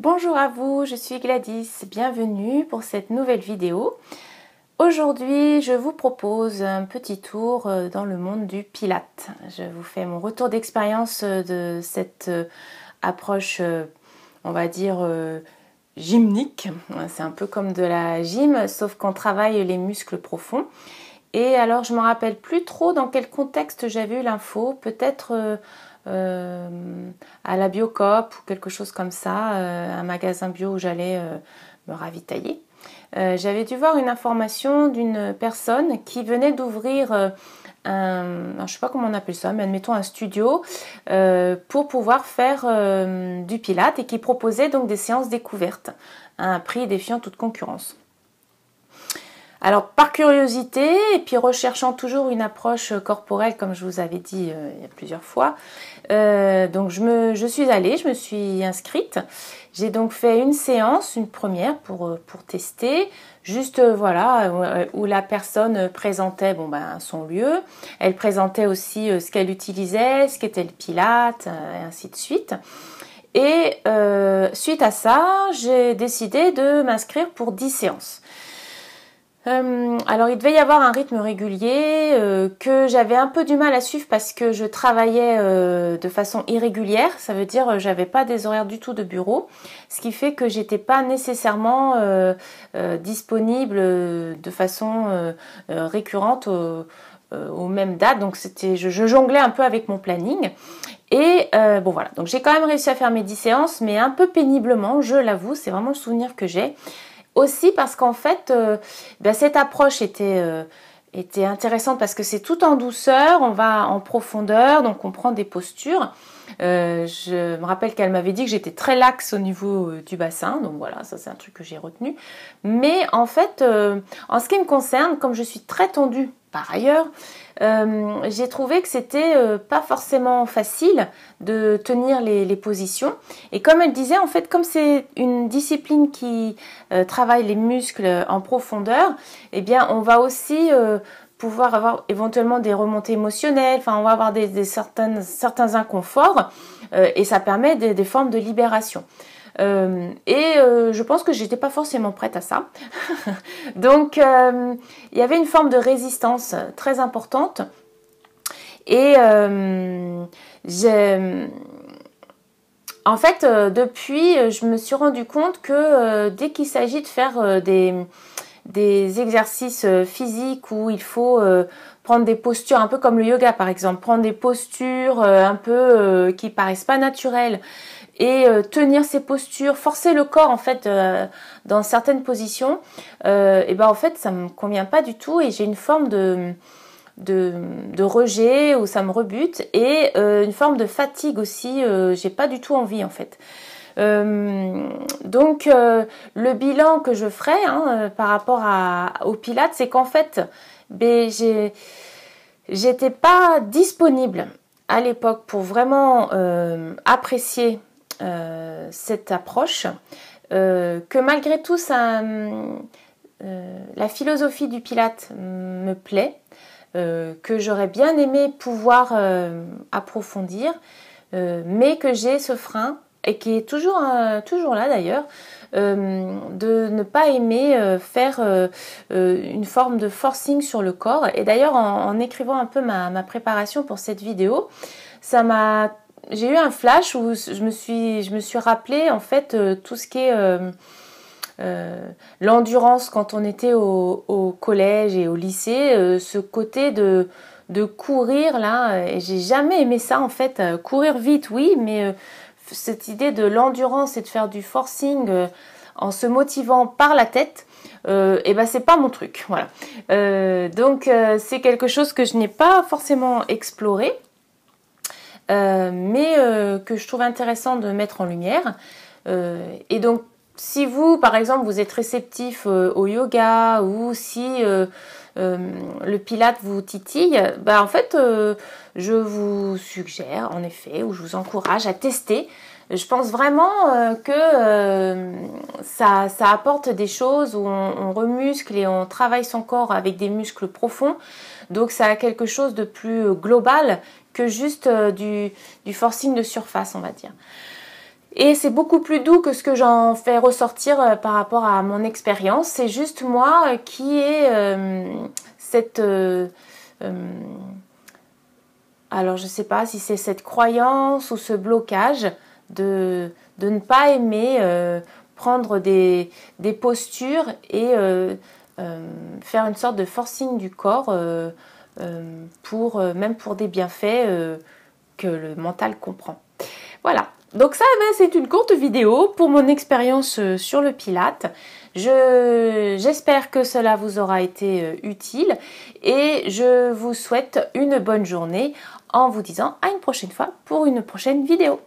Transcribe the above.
Bonjour à vous, je suis Gladys, bienvenue pour cette nouvelle vidéo. Aujourd'hui, je vous propose un petit tour dans le monde du Pilates. Je vous fais mon retour d'expérience de cette approche, on va dire, gymnique. C'est un peu comme de la gym, sauf qu'on travaille les muscles profonds. Et alors, je ne me rappelle plus trop dans quel contexte j'avais eu l'info, peut-être à la Biocoop ou quelque chose comme ça, un magasin bio où j'allais me ravitailler. J'avais dû voir une information d'une personne qui venait d'ouvrir je ne sais pas comment on appelle ça, mais admettons un studio pour pouvoir faire du Pilates et qui proposait donc des séances découvertes à un prix défiant toute concurrence. Alors par curiosité et puis recherchant toujours une approche corporelle comme je vous avais dit il y a plusieurs fois, donc je suis allée, je me suis inscrite. J'ai donc fait une séance, une première pour tester, juste voilà où la personne présentait son lieu. Elle présentait aussi ce qu'elle utilisait, ce qu'était le Pilates et ainsi de suite. Et suite à ça, j'ai décidé de m'inscrire pour 10 séances. Alors il devait y avoir un rythme régulier que j'avais un peu du mal à suivre parce que je travaillais de façon irrégulière, ça veut dire j'avais pas des horaires du tout de bureau, ce qui fait que j'étais pas nécessairement disponible de façon récurrente aux mêmes dates, donc je jonglais un peu avec mon planning. Et bon voilà, donc j'ai quand même réussi à faire mes 10 séances, mais un peu péniblement, je l'avoue, c'est vraiment le souvenir que j'ai. Aussi parce qu'en fait, cette approche était intéressante parce que c'est tout en douceur, on va en profondeur, donc on prend des postures. Je me rappelle qu'elle m'avait dit que j'étais très laxe au niveau du bassin, donc voilà, ça c'est un truc que j'ai retenu. Mais en fait, en ce qui me concerne, comme je suis très tendue par ailleurs, j'ai trouvé que c'était pas forcément facile de tenir les positions. Et comme elle disait, en fait, comme c'est une discipline qui travaille les muscles en profondeur, eh bien, on va aussi pouvoir avoir éventuellement des remontées émotionnelles, enfin, on va avoir certains inconforts et ça permet des formes de libération. Je pense que j'étais pas forcément prête à ça. Donc il y avait une forme de résistance très importante et en fait depuis je me suis rendu compte que dès qu'il s'agit de faire des exercices physiques où il faut prendre des postures un peu comme le yoga par exemple, prendre des postures un peu qui paraissent pas naturelles et tenir ces postures, forcer le corps en fait dans certaines positions, et en fait ça me convient pas du tout et j'ai une forme de rejet où ça me rebute et une forme de fatigue aussi, j'ai pas du tout envie en fait. Donc le bilan que je ferai par rapport au Pilates, c'est qu'en fait j'étais pas disponible à l'époque pour vraiment apprécier cette approche, que malgré tout la philosophie du Pilates me plaît, que j'aurais bien aimé pouvoir approfondir, mais que j'ai ce frein et qui est toujours là d'ailleurs, de ne pas aimer faire une forme de forcing sur le corps. Et d'ailleurs en écrivant un peu ma préparation pour cette vidéo, j'ai eu un flash où je me suis rappelé en fait tout ce qui est l'endurance quand on était au collège et au lycée, ce côté de courir là, et j'ai jamais aimé ça en fait. Courir vite oui, mais cette idée de l'endurance et de faire du forcing en se motivant par la tête, c'est pas mon truc, voilà. Donc c'est quelque chose que je n'ai pas forcément exploré, mais que je trouve intéressant de mettre en lumière. Et donc si vous par exemple vous êtes réceptif au yoga, ou si le Pilates vous titille, en fait je vous suggère en effet, ou je vous encourage à tester. Je pense vraiment que ça apporte des choses où on remuscle et on travaille son corps avec des muscles profonds. Donc ça a quelque chose de plus global que juste du forcing de surface, on va dire. Et c'est beaucoup plus doux que ce que j'en fais ressortir par rapport à mon expérience. C'est juste moi qui ai cette... alors je ne sais pas si c'est cette croyance ou ce blocage de ne pas aimer prendre des postures et faire une sorte de forcing du corps même pour des bienfaits que le mental comprend. Voilà, donc ça c'est une courte vidéo pour mon expérience sur le Pilate. J'espère que cela vous aura été utile et je vous souhaite une bonne journée en vous disant à une prochaine fois pour une prochaine vidéo.